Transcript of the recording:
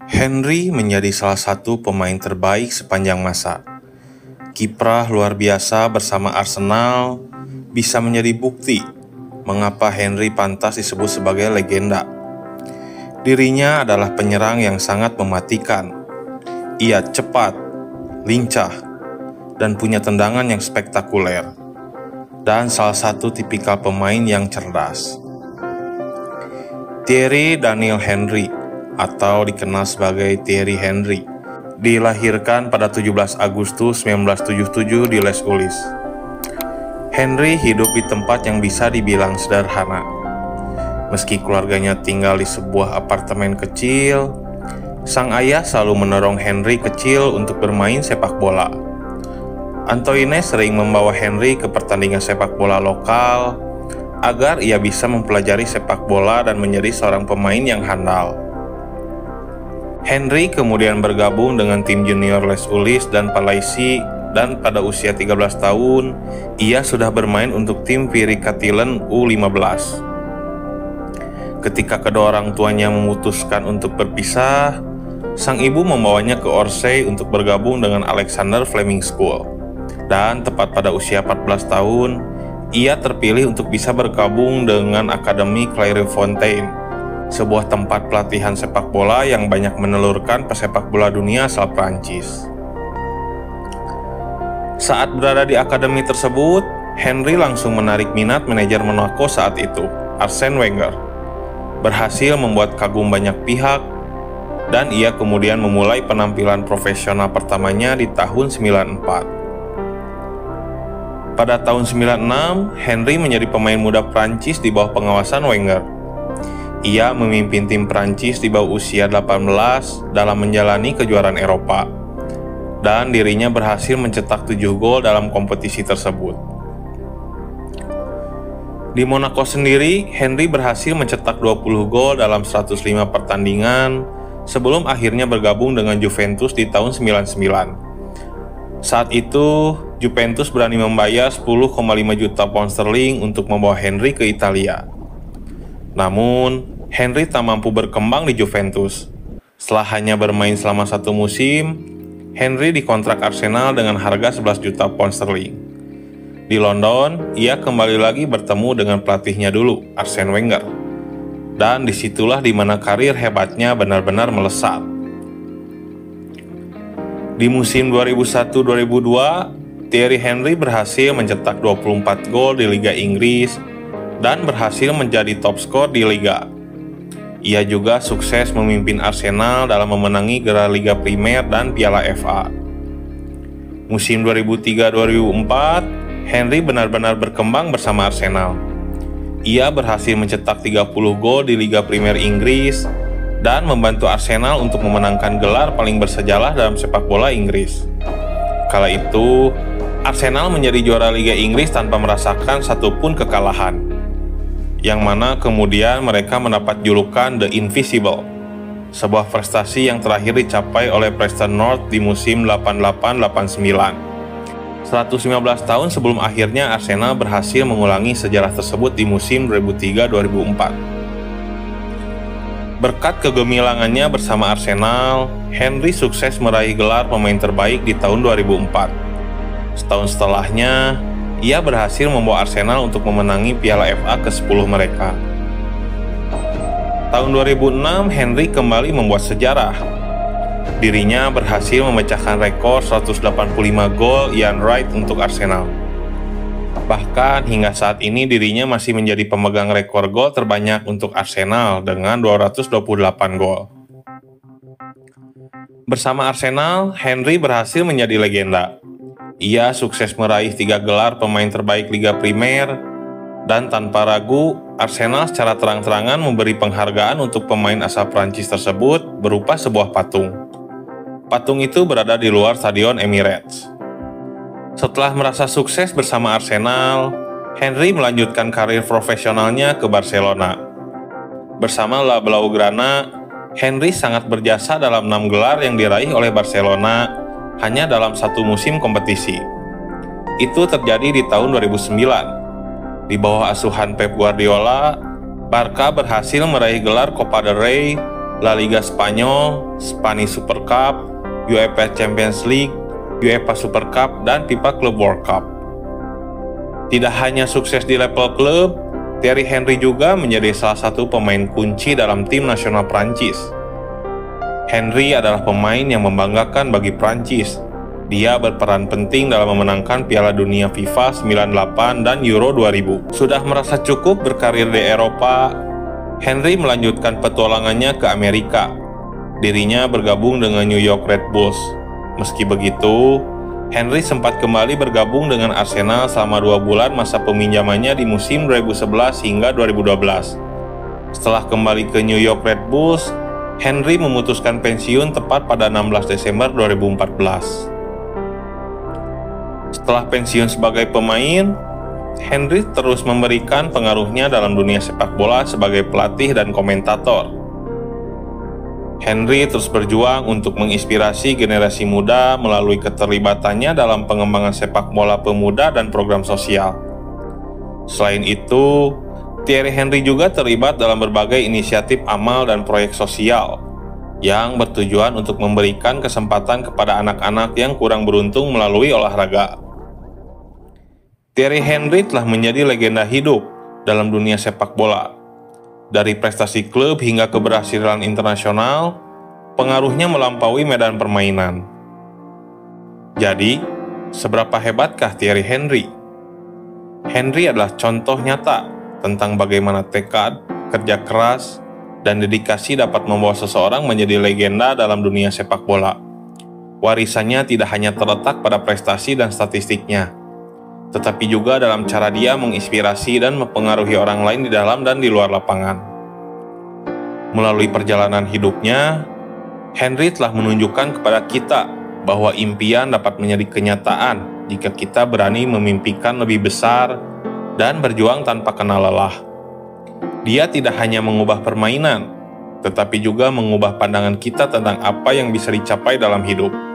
Henry menjadi salah satu pemain terbaik sepanjang masa. Kiprah luar biasa bersama Arsenal bisa menjadi bukti mengapa Henry pantas disebut sebagai legenda. Dirinya adalah penyerang yang sangat mematikan. Ia cepat, lincah, dan punya tendangan yang spektakuler. Dan salah satu tipikal pemain yang cerdas. Thierry Daniel Henry atau dikenal sebagai Thierry Henry dilahirkan pada 17 Agustus 1977 di Les Ulis. Henry hidup di tempat yang bisa dibilang sederhana. Meski keluarganya tinggal di sebuah apartemen kecil, sang ayah selalu mendorong Henry kecil untuk bermain sepak bola. Antoine sering membawa Henry ke pertandingan sepak bola lokal agar ia bisa mempelajari sepak bola dan menjadi seorang pemain yang handal. Henry kemudian bergabung dengan tim junior Les Ulis dan Palaisi, dan pada usia 13 tahun ia sudah bermain untuk tim Viry Catilen U15. Ketika kedua orang tuanya memutuskan untuk berpisah, sang ibu membawanya ke Orsay untuk bergabung dengan Alexander Fleming School. Dan tepat pada usia 14 tahun, ia terpilih untuk bisa bergabung dengan Akademi Clairefontaine, sebuah tempat pelatihan sepak bola yang banyak menelurkan pesepak bola dunia asal Prancis. Saat berada di akademi tersebut, Henry langsung menarik minat manajer Monaco saat itu, Arsène Wenger. Berhasil membuat kagum banyak pihak, dan ia kemudian memulai penampilan profesional pertamanya di tahun 94. Pada tahun 96, Henry menjadi pemain muda Prancis di bawah pengawasan Wenger. Ia memimpin tim Prancis di bawah usia 18 dalam menjalani kejuaraan Eropa, dan dirinya berhasil mencetak 7 gol dalam kompetisi tersebut. Di Monaco sendiri, Henry berhasil mencetak 20 gol dalam 105 pertandingan sebelum akhirnya bergabung dengan Juventus di tahun 99. Saat itu, Juventus berani membayar 10,5 juta pound sterling untuk membawa Henry ke Italia. Namun, Henry tak mampu berkembang di Juventus. Setelah hanya bermain selama 1 musim, Henry dikontrak Arsenal dengan harga 11 juta pound sterling. Di London, ia kembali lagi bertemu dengan pelatihnya dulu, Arsène Wenger. Dan disitulah dimana karir hebatnya benar-benar melesat. Di musim 2001-2002, Thierry Henry berhasil mencetak 24 gol di Liga Inggris dan berhasil menjadi top skor di Liga. Ia juga sukses memimpin Arsenal dalam memenangi gelar Liga Primer dan Piala FA. Musim 2003-2004, Henry benar-benar berkembang bersama Arsenal. Ia berhasil mencetak 30 gol di Liga Primer Inggris dan membantu Arsenal untuk memenangkan gelar paling bersejarah dalam sepak bola Inggris. Kala itu, Arsenal menjadi juara Liga Inggris tanpa merasakan satupun kekalahan, yang mana kemudian mereka mendapat julukan The Invisible, sebuah prestasi yang terakhir dicapai oleh Preston North di musim 88-89. 115 tahun sebelum akhirnya Arsenal berhasil mengulangi sejarah tersebut di musim 2003-2004. Berkat kegemilangannya bersama Arsenal, Henry sukses meraih gelar pemain terbaik di tahun 2004. Setahun setelahnya, ia berhasil membawa Arsenal untuk memenangi Piala FA ke-10 mereka. Tahun 2006, Henry kembali membuat sejarah. Dirinya berhasil memecahkan rekor 185 gol Ian Wright untuk Arsenal. Bahkan hingga saat ini dirinya masih menjadi pemegang rekor gol terbanyak untuk Arsenal dengan 228 gol. Bersama Arsenal, Henry berhasil menjadi legenda. Ia sukses meraih 3 gelar pemain terbaik Liga Primer, dan tanpa ragu, Arsenal secara terang-terangan memberi penghargaan untuk pemain asal Prancis tersebut berupa sebuah patung. Patung itu berada di luar Stadion Emirates. Setelah merasa sukses bersama Arsenal, Henry melanjutkan karir profesionalnya ke Barcelona. Bersama La Blaugrana, Henry sangat berjasa dalam 6 gelar yang diraih oleh Barcelona hanya dalam 1 musim kompetisi. Itu terjadi di tahun 2009. Di bawah asuhan Pep Guardiola, Barca berhasil meraih gelar Copa del Rey La Liga Spanyol, Spanish Super Cup, UEFA Champions League, UEFA Super Cup, dan FIFA Club World Cup. Tidak hanya sukses di level klub, Thierry Henry juga menjadi salah satu pemain kunci dalam tim nasional Prancis. Henry adalah pemain yang membanggakan bagi Prancis. Dia berperan penting dalam memenangkan Piala Dunia FIFA 98 dan Euro 2000. Sudah merasa cukup berkarir di Eropa, Henry melanjutkan petualangannya ke Amerika. Dirinya bergabung dengan New York Red Bulls. Meski begitu, Henry sempat kembali bergabung dengan Arsenal selama 2 bulan masa peminjamannya di musim 2011 hingga 2012. Setelah kembali ke New York Red Bulls, Henry memutuskan pensiun tepat pada 16 Desember 2014. Setelah pensiun sebagai pemain, Henry terus memberikan pengaruhnya dalam dunia sepak bola sebagai pelatih dan komentator. Henry terus berjuang untuk menginspirasi generasi muda melalui keterlibatannya dalam pengembangan sepak bola pemuda dan program sosial. Selain itu, Thierry Henry juga terlibat dalam berbagai inisiatif amal dan proyek sosial yang bertujuan untuk memberikan kesempatan kepada anak-anak yang kurang beruntung melalui olahraga. Thierry Henry telah menjadi legenda hidup dalam dunia sepak bola. Dari prestasi klub hingga keberhasilan internasional, pengaruhnya melampaui medan permainan. Jadi, seberapa hebatkah Thierry Henry? Henry adalah contoh nyata tentang bagaimana tekad, kerja keras, dan dedikasi dapat membawa seseorang menjadi legenda dalam dunia sepak bola. Warisannya tidak hanya terletak pada prestasi dan statistiknya, tetapi juga dalam cara dia menginspirasi dan mempengaruhi orang lain di dalam dan di luar lapangan. Melalui perjalanan hidupnya, Henry telah menunjukkan kepada kita bahwa impian dapat menjadi kenyataan jika kita berani memimpikan lebih besar dan berjuang tanpa kenal lelah. Dia tidak hanya mengubah permainan, tetapi juga mengubah pandangan kita tentang apa yang bisa dicapai dalam hidup.